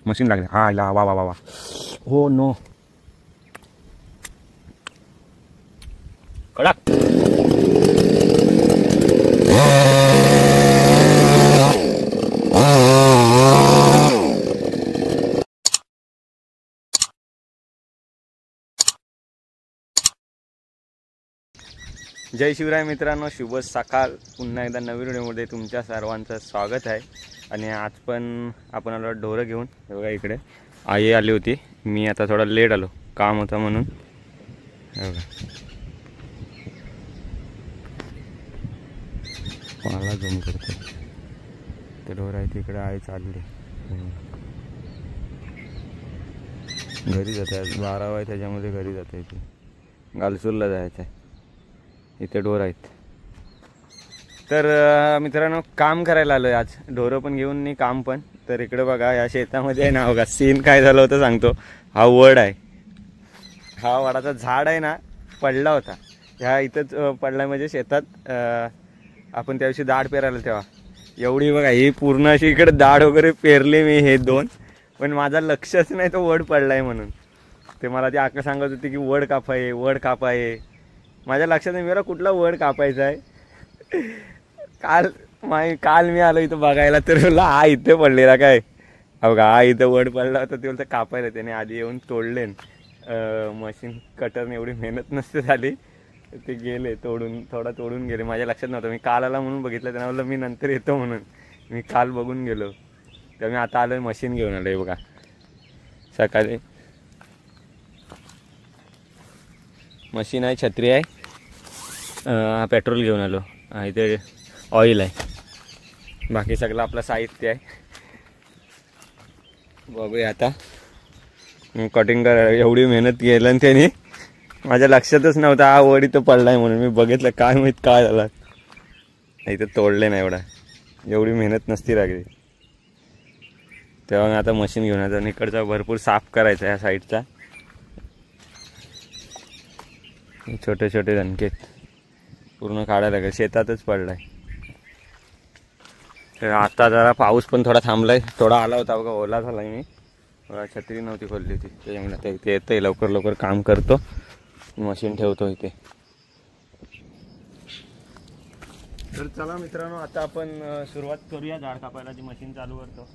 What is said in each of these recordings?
Machine लागले. हा वा वा वा वा. हो नो कडक. जय शिवराय मित्रांनो, शुभ सकाळ. पुन्हा एकदा नवीन व्हिडिओमध्ये तुमच्या सर्वांचं स्वागत आहे. आणि आज पण आपण आलो ढोरं घेऊन. बघा इकडे आई आली होती, मी आता थोडा लेट आलो, काम होतं म्हणून. बघा मला झूम करते ते ढोरं आहे तिकडे. आई चालली घरी जाते. आज 12 आहे त्याच्यामध्ये घरी जाते. इथे गालसूरला जायचं आहे. इथे ढोर आहेत. तर मित्रांनो काम करायला आलो आहे आज. ढोरं पण घेऊन नाही काम पण. तर इकडे बघा या शेतामध्ये आहे ना, बघा सीन काय झालं होतं सांगतो. हा वड आहे, हा वडाचा झाड आहे ना, पडला होता. ह्या इथंच पडला म्हणजे शेतात आपण त्या दिवशी दाढ पेरायला तेव्हा. एवढी बघा ही पूर्ण अशी इकडे दाढ वगैरे पेरले मी हे दोन. पण माझा लक्षच नाही तो वड पडला आहे म्हणून. ते मला ती आका सांगत होती की वड कापाय वड कापाय. माझ्या लक्षात नाही मेरा कुठला वड कापायचा आहे. काल मी आलो इथं बघायला, तर बोलला हा इथे पडलेला काय. बघा हा इथं वड पडला होता. ते बोलतं कापायला. त्याने आधी येऊन तोडले. मशीन कटरने एवढी मेहनत नसते झाली. ते गेले तोडून, थोडा तोडून गेले. माझ्या लक्षात नव्हतं. मी काल आला म्हणून बघितलं. त्यांना बोललं मी नंतर येतो म्हणून. मी काल बघून गेलो. तर मी आता आलो मशीन घेऊन आलो. बघा सकाळी मशीन आहे, छत्री आहे, पेट्रोल घेऊन आलो. इथे ऑइल आहे, बाकी सगळं आपलं साहित्य आहे. बघूया आता कटिंग करा. एवढी मेहनत केलं आणि त्याने माझ्या लक्षातच नव्हतं हा वड इथं पडला आहे म्हणून. मी बघितलं काय माहीत काय झालं. इथं तोडले नाही. एवढी मेहनत नसती लागली. तेव्हा मी आता मशीन घेऊन येतो. आणि इकडचा भरपूर साफ करायचा ह्या साईडचा. छोटे छोटे दणके पूर्ण काढायला लागेल. शेतातच पडलाय. तर आता जरा पाऊस पण थोडा थांबलाय. थोडा आला होता बघा, ओला झालाय. मी बघा छत्री नव्हती खोलली होती त्याच्यामुळे. आता इथे येतंय, लवकर लवकर काम करतो, मशीन ठेवतो इथे. तर चला मित्रांनो, आता आपण सुरुवात करूया झाड कापायला. जी मशीन चालू करतो.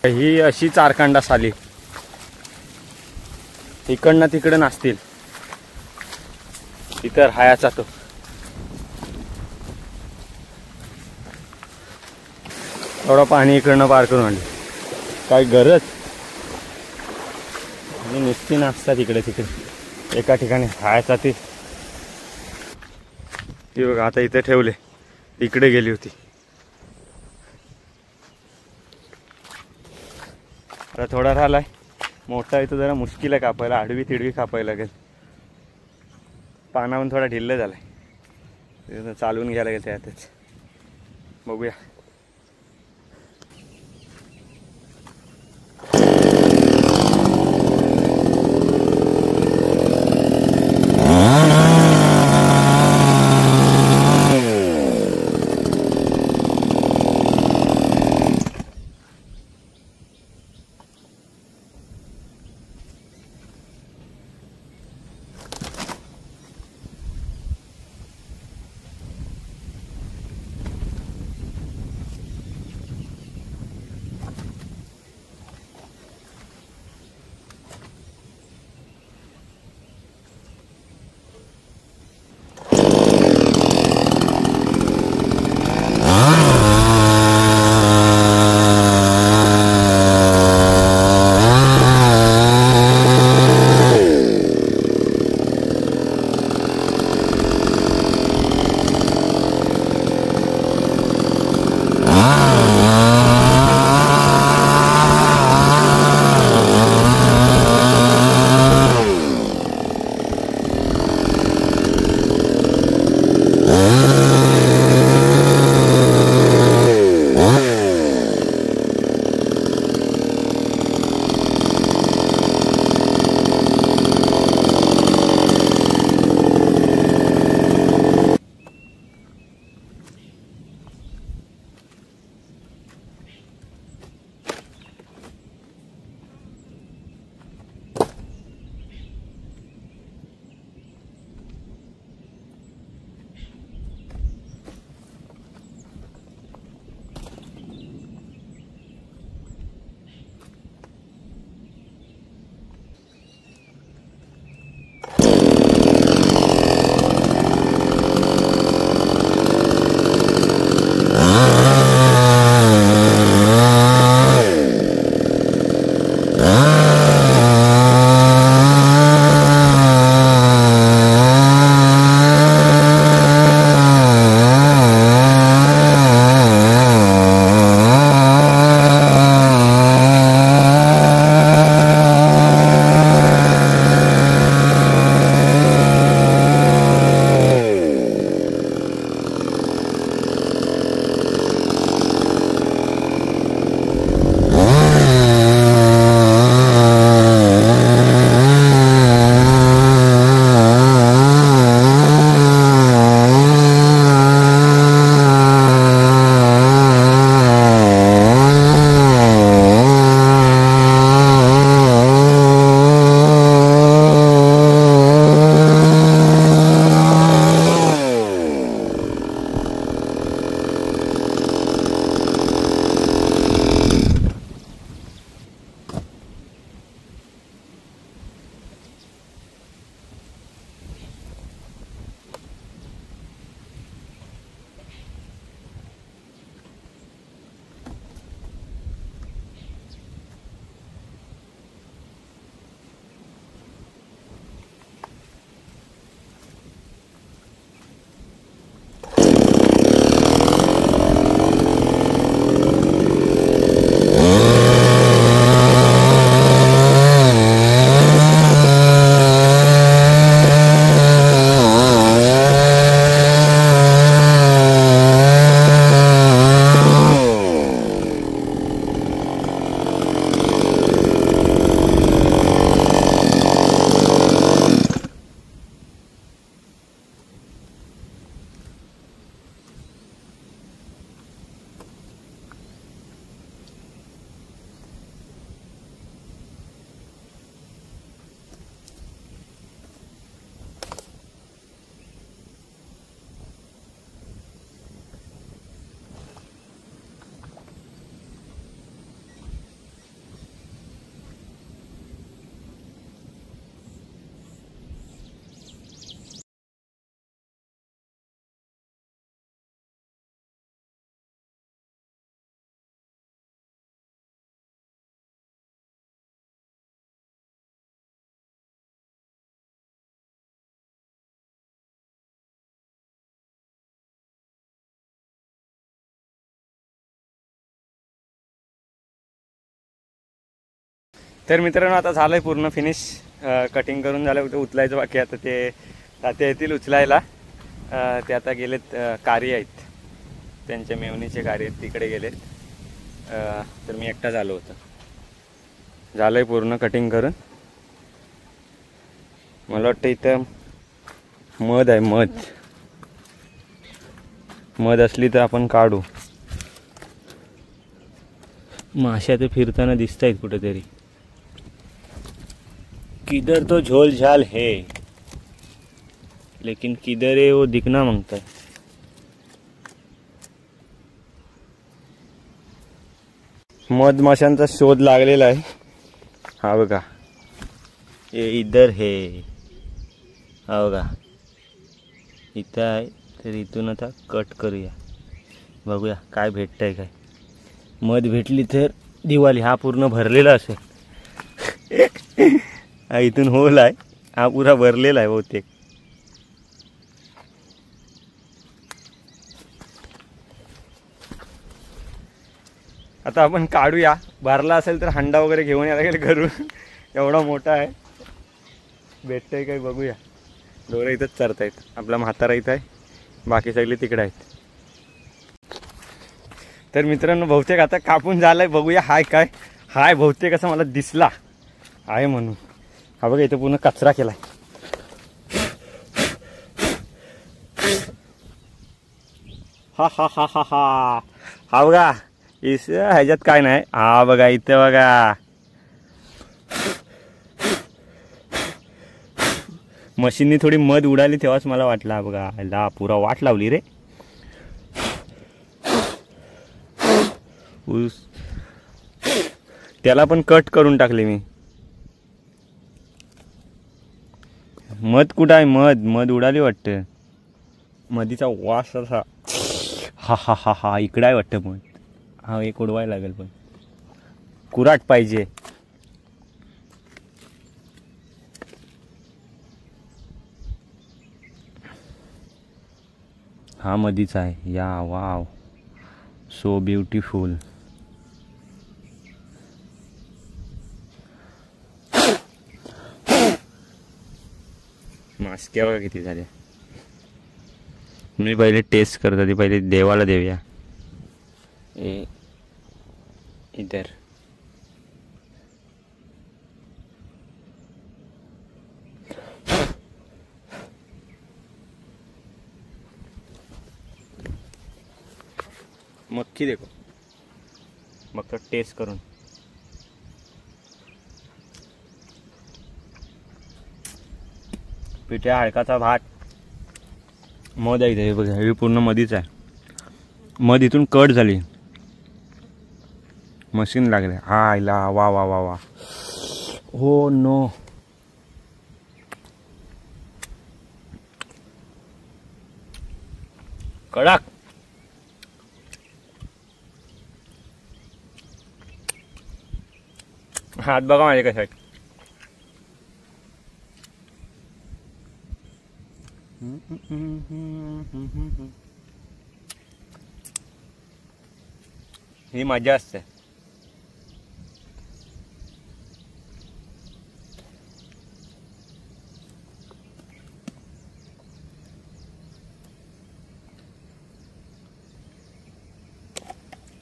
ही अशी चारकांडा साली इकडनं तिकडं नसतील, इथं राहायचा तो. थोडं पाणी इकडनं पार करून आणलं, काय गरज. आणि नुसती नसतात इकडे तिकडे, एका ठिकाणी राहायचा ते. ती बघा आता इथे ठेवले, इकडे गेली होती. आता थोडा राहिलाय, मोठा इथं जरा मुश्किल आहे कापायला, आडवी तिडवी कापायला लागेल. पाना पण थोडा ढिल्ल झालाय, चालवून घ्यायला लागेल त्यातच. बघूया. तर मित्रांनो आता झालंय पूर्ण फिनिश, कटिंग करून झालं, कुठे उचलायचं बाकी. आता ते तात्या येतील उचलायला. ते आता गेलेत, कार्य आहेत त्यांच्या मेवणीचे कार्य आहेत, तिकडे गेलेत. तर मी एकटाच आलो होतो. झालंय पूर्ण कटिंग करून. मला वाटतं इथं मध आहे, मध असली तर आपण काढू. माश्या तर फिरताना दिसत आहेत कुठेतरी. किधर तो झोल झाल है लेकिन किधर है वो दिखना मांगता है. मधमाशांचा शोध लागलेला आहे. हा बघा, ये इधर है, हा बघा इथं आहे. तर इथून आता कट करूया, बघूया काय भेटतंय. काय मध भेटली तर दिवाळी. हा पूर्ण भरलेला असेल. हा इथून होल आहे, हा पुरा भरलेला आहे बहुतेक. आता आपण काढूया. भरला असेल तर हंडा वगैरे घेऊन यायला लागेल घरून. एवढा मोठा आहे. भेटतंय काय बघूया. ढोरं इथंच चरतायत. आपला म्हातारा इथं आहे, बाकी सगळे तिकडे आहेत. तर मित्रांनो बहुतेक आता कापून झालंय. बघूया हाय काय. हाय बहुतेक असं मला दिसला आहे म्हणून. हा बघा इथं पूर्ण कचरा केलाय. हा हा हा हा हा हा बघा ह्याच्यात काय नाही. हा बघा इथं बघा, मशीननी थोडी मध उडाली तेव्हाच मला वाटलं. हा बघा ला पुरा वाट लावली रे. त्याला पण कट करून टाकले मी. मध कुठं आहे? मध उडाली वाटतं. मधीचा वास असा. हा हा हा हा इकडं आहे वाटतं मध. हा एक उडवायला लागेल, पण कुराट पाहिजे. हा मधीचा आहे. या वाव, सो ब्युटिफुल. मास्क्या बघा किती झाल्या. मी पहिले टेस्ट करत होती. पहिले देवाला देऊया. इधर मक्खी देखो, मग तो टेस्ट करून. पिठ्या हलकाचा भात. मध आहे इथे बघा. हे पूर्ण मधीच आहे. मध इथून कट झाली, मशीन लागले. हा आईला वा वा वा वा. हो नो. कडक. हात बघा माझे कसे आहेत. ही मजा असते.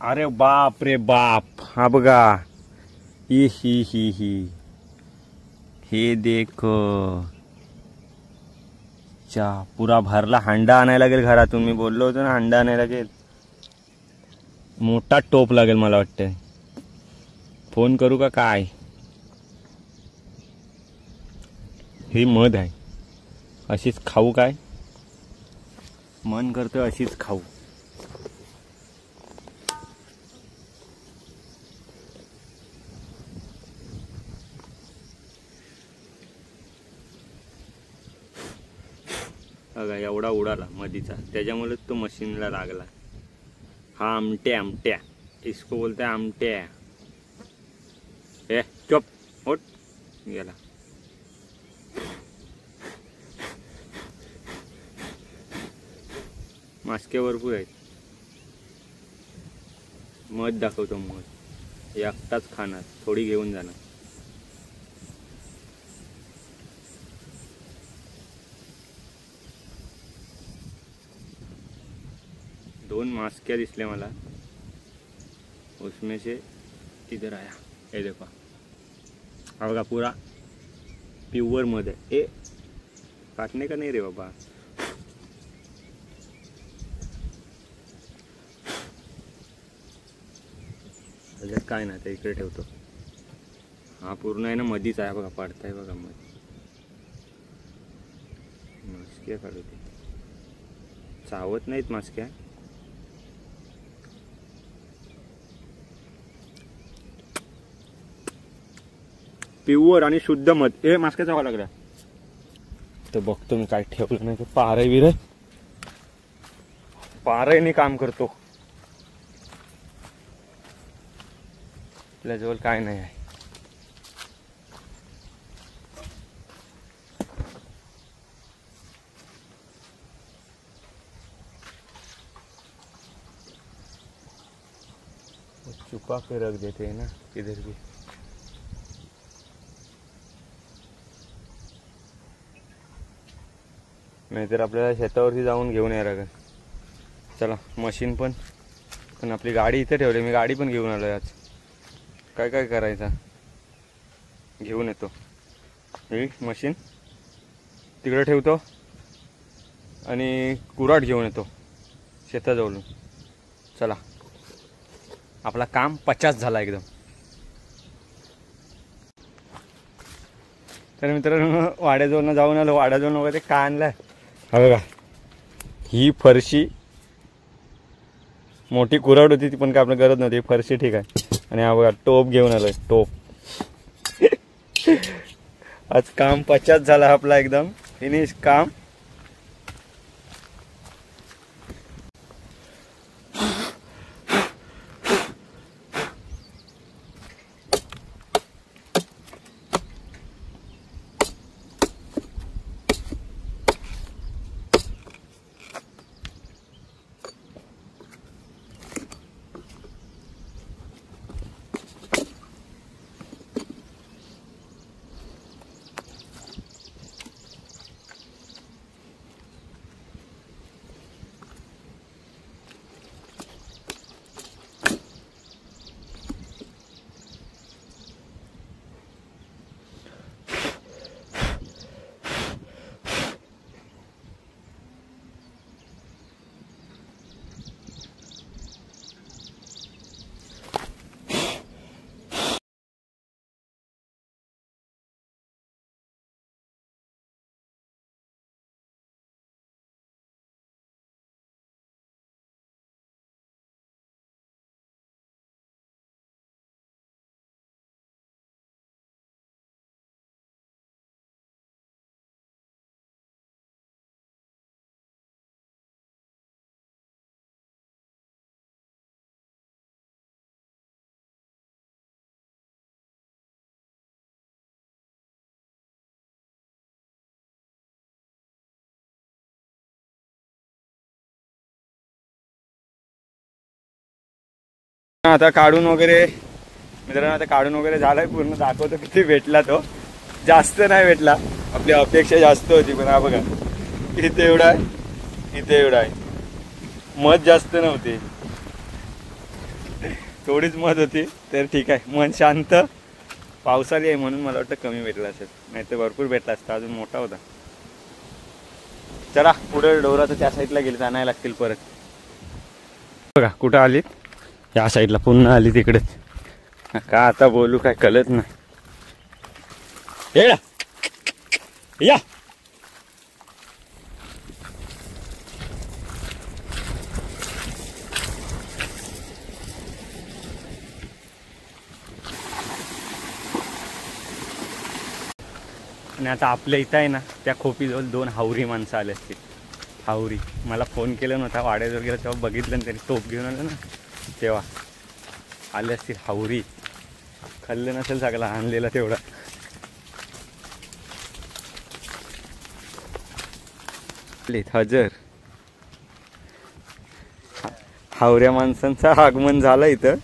अरे बाप रे बाप. हा बघा, ही हे देखो. चा पुरा भरला. हंडा आणायला लागेल घरातून. मी बोललो होतो ना हंडा आणायला लागेल. मोठा टोप लागेल मला वाटतं. फोन करू का काय. ही मध आहे. अशीच खाऊ काय. मन करतोय अशीच खाऊ. बघा एवढा उडाला मधीचा, त्याच्यामुळे तो मशीनला लागला. हा आमट्या इसको बोलते आमट्या. ए चुप उठ गेला. मास्के भरपूर आहेत. मध दाखवतो. मध एकटाच खाणार, थोडी घेऊन जाणार. 2 मास्क्या दिसले मला, उसमें से इधर आया, ये देखो हा बघा पूरा प्युअर मध है। ए काटने का नहीं रे बाबा, त्याच्यात काय ना, ते इकडे ठेवतो। हा पूर्ण आहे ना मधीच आहे बघा, पडताय बघा मध। मास्क्या काढू दे, चावत नाहीत मास्क्या। प्युअर आणि शुद्ध मध। ए मास्क्या चावा लागला तर बघतो मी काय ठेवलं नाही, पारे बिरे पारेने काम करतो, आपल्याजवळ काय नाही आहे। छुपा के रख देते हैं ना किधर भी। नाहीतर आपल्याला शेतावरती जाऊन घेऊन यायला लागेल। चला मशीन पण आपली गाडी इथे ठेवली, मी गाडी पण घेऊन आलोय आज। काय काय करायचं घेऊन येतो, ही मशीन तिकडे ठेवतो आणि कुऱ्हाड घेऊन येतो शेताजवळून। चला आपला काम 50 झाला एकदम। तर मित्रांनो वाड्याजवळनं जाऊन आलो, वाड्याजवळनं वगैरे काय आणलं हा बघा, ही फरशी मोठी कुऱ्हाड होती ती पण काय आपल्याला गरज नव्हती, फरशी ठीक आहे। आणि हा बघा टोप घेऊन आलोय, टोप। आज काम 50 झाला आपला एकदम फिनिश काम। आता काढून वगैरे मित्रांनो, आता काढून वगैरे झालाय पूर्ण, दाखवतो किती भेटला तो। जास्त नाही भेटला, आपली अपेक्षा जास्त होती, पण हा बघा इथे एवढा आहे, इथे एवढा आहे। मध जास्त नव्हती, थोडीच मध होती, तर ठीक आहे। मन शांत, पावसाळी आहे म्हणून मला वाटतं कमी भेटला असेल, नाही तर भरपूर भेटला असता, अजून मोठा होता। चला पुढे डोराचं त्या साईडला गेले, आणायला लागतील परत। बघा कुठं आली, या साईडला पुन्हा आली तिकडे, का आता बोलू काय कळत नाही। या आणि आता आपल्या इथं आहे ना, त्या खोपीजवळ 2 हावरी माणसं आले असतील। हावरी मला फोन केला नव्हता, वाड्याजवळ गेला तेव्हा बघितलं ना, त्यांनी टोप घेऊन आलं ना, तेव्हा आले असतील हावरी। खाल्लं नसेल सगळा आणलेला तेवढा। हजर हावऱ्या माणसांचं आगमन झालं इथं।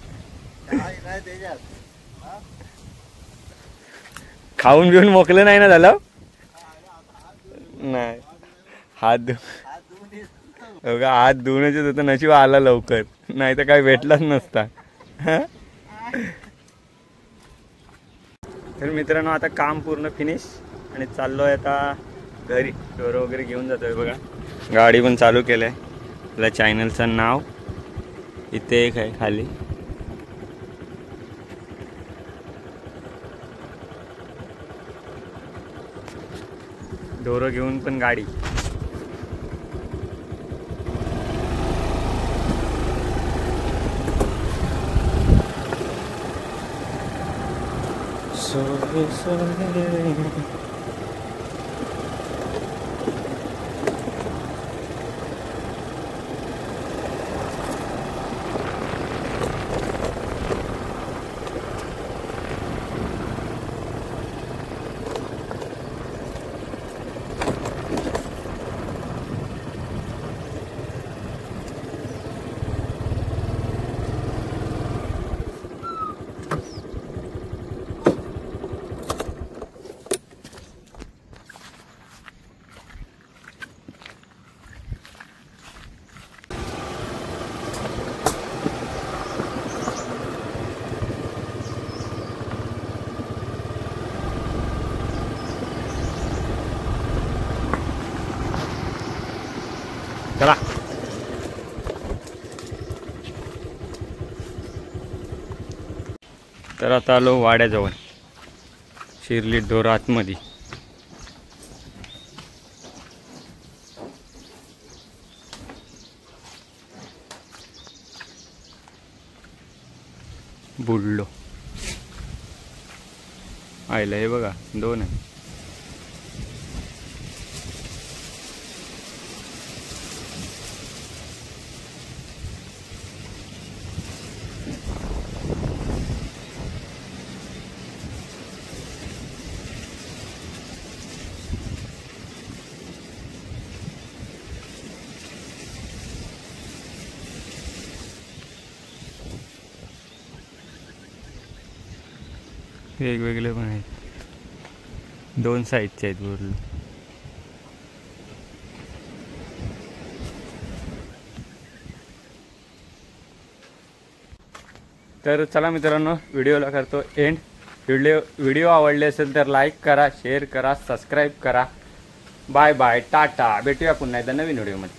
खाऊन घेऊन मोकलं नाही ना झालं, नाही हात बघा हात धुवूनच होतं, नशीब आला लवकर, नाही तर काय भेटलाच नसता. तर मित्रांनो आता काम पूर्ण फिनिश आणि चाललोय आता घरी. ढोरं वगैरे घेऊन जातोय बघा. गाडी पण चालू केलंय. आपल्या चॅनलचं नाव इथे एक आहे खाली. ढोरं घेऊन पण गाडी. चला तर आता आलो वाड्याजवळ. शिरली ढोर आतमध्ये. बुडलो आयला, हे बघा 2 आहे. वेगवेगळे पण आहेत, 2 साईजचे आहेत बोरले. तर चला मित्रांनो, व्हिडिओला करतो एंड. व्हिडिओ आवडले असेल तर लाईक करा, शेअर करा, सबस्क्राईब करा. Bye bye, tata. भेटूया पुन्हा एकदा नवीन व्हिडिओमध्ये.